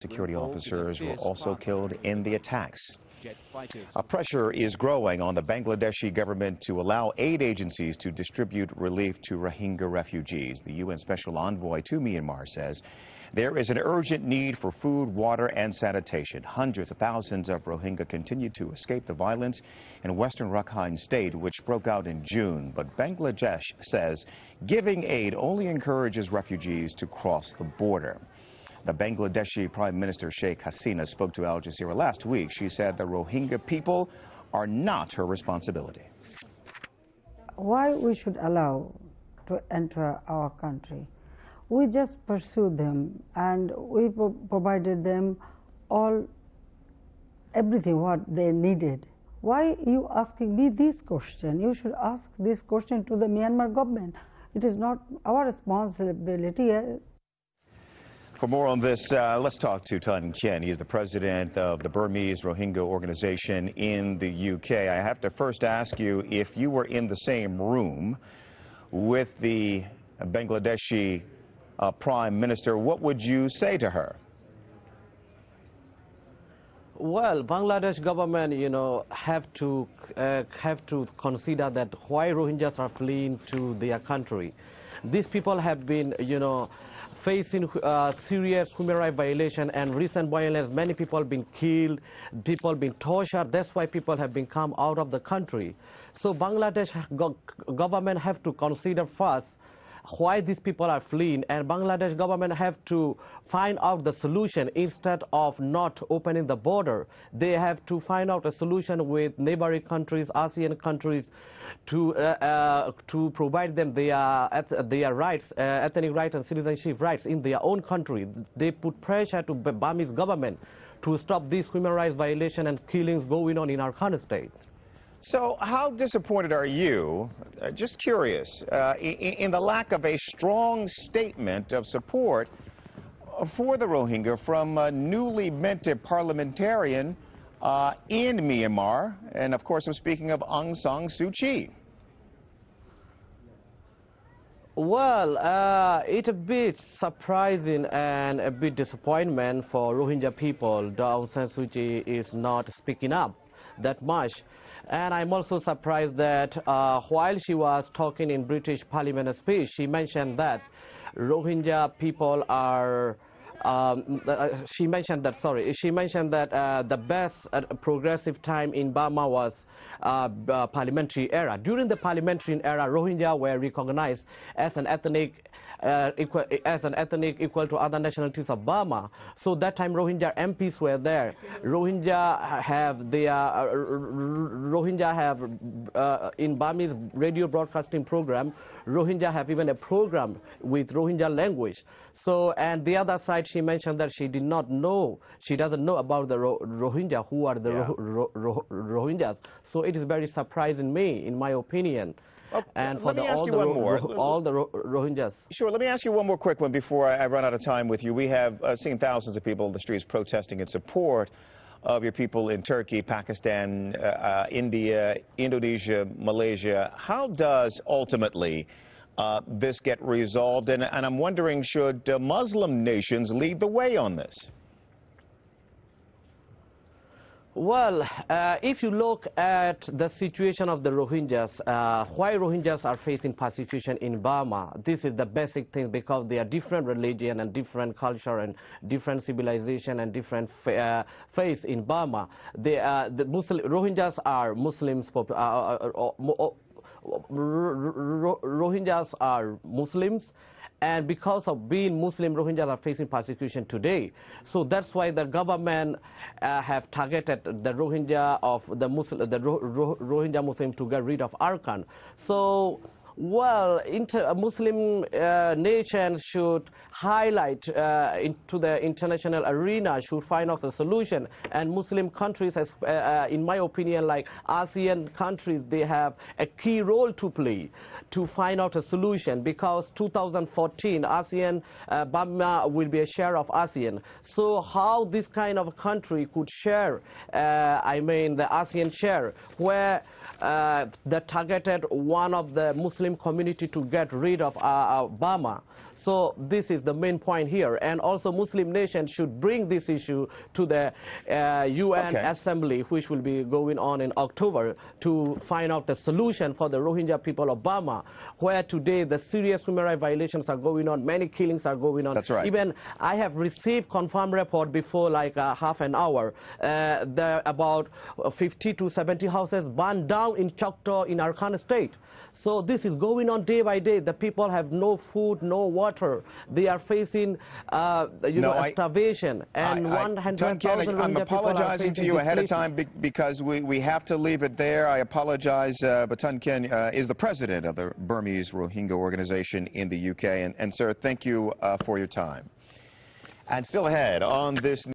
Security officers were also killed in the attacks. Pressure is growing on the Bangladeshi government to allow aid agencies to distribute relief to Rohingya refugees. The UN Special Envoy to Myanmar says there is an urgent need for food, water, and sanitation. Hundreds of thousands of Rohingya continue to escape the violence in western Rakhine state, which broke out in June. But Bangladesh says giving aid only encourages refugees to cross the border. The Bangladeshi Prime Minister Sheikh Hasina spoke to Al Jazeera last week. She said the Rohingya people are not her responsibility. Why we should allow to enter our country? We just pursued them and we provided them everything what they needed. Why you asking me this question? You should ask this question to the Myanmar government. It is not our responsibility. For more on this, let's talk to Tun Khin. He's the president of the Burmese Rohingya organization in the UK. I have to first ask you, if you were in the same room with the Bangladeshi Prime Minister, what would you say to her? Well, Bangladesh government, have to consider that why Rohingyas are fleeing to their country. These people have been, facing serious human rights violation and recent violence. Many people have been killed, people been tortured. That's why people have been come out of the country. So Bangladesh government have to consider first why these people are fleeing, and Bangladesh government have to find out the solution. Instead of not opening the border, they have to find out a solution with neighboring countries, ASEAN countries, to provide them their rights, ethnic rights and citizenship rights in their own country. They put pressure to the Burmese government to stop these human rights violations and killings going on in our country state. So how disappointed are you, just curious, in the lack of a strong statement of support for the Rohingya from a newly minted parliamentarian in Myanmar? And of course, I'm speaking of Aung San Suu Kyi. Well, it's a bit surprising and a bit disappointment for Rohingya people that Aung San Suu Kyi is not speaking up that much. And I'm also surprised that while she was talking in British Parliament speech, she mentioned that Rohingya people are she mentioned that the best progressive time in Burma was parliamentary era. During the parliamentary era, Rohingya were recognized as an ethnic equal to other nationalities of Burma. So that time Rohingya MPs were there. Rohingya have in Burmese radio broadcasting program, Rohingya have even a program with Rohingya language. So, and the other side, she mentioned that she doesn't know about the Rohingya, who are the Rohingyas. So it is very surprising me, in my opinion. And for all the Rohingyas. Sure, let me ask you one more quick one before I run out of time with you. We have seen thousands of people in the streets protesting in support of your people in Turkey, Pakistan, India, Indonesia, Malaysia. How does ultimately this get resolved? And I'm wondering, should Muslim nations lead the way on this? Well, if you look at the situation of the Rohingyas, why Rohingyas are facing persecution in Burma, this is the basic thing, because they are different religion and different culture and different civilization and different faith in Burma. Rohingyas are Muslims. Rohingyas are Muslims. And because of being Muslim, Rohingyas are facing persecution today. So that's why the government have targeted the Rohingya Rohingya Muslim to get rid of Arakan. So, well, Muslim nations should highlight into the international arena, should find out a solution. And Muslim countries, in my opinion, like ASEAN countries, they have a key role to play to find out a solution, because 2014 ASEAN, Burma will be a share of ASEAN. So how this kind of country could share, the ASEAN share, where the targeted one of the Muslim community to get rid of Burma. So this is the main point here. And also Muslim nations should bring this issue to the UN Assembly, which will be going on in October, to find out a solution for the Rohingya people of Burma, where today the serious human rights violations are going on, many killings are going on. That's right. Even I have received confirmed report before like half an hour. There are about 50 to 70 houses burned down in Choctaw in Arakan state. So this is going on day by day. The people have no food, no water. They are facing, starvation. And 100,000 I'm apologizing to you ahead of time because we have to leave it there. I apologize, but Tun Khin is the president of the Burmese Rohingya organization in the UK. And sir, thank you for your time. And still ahead on this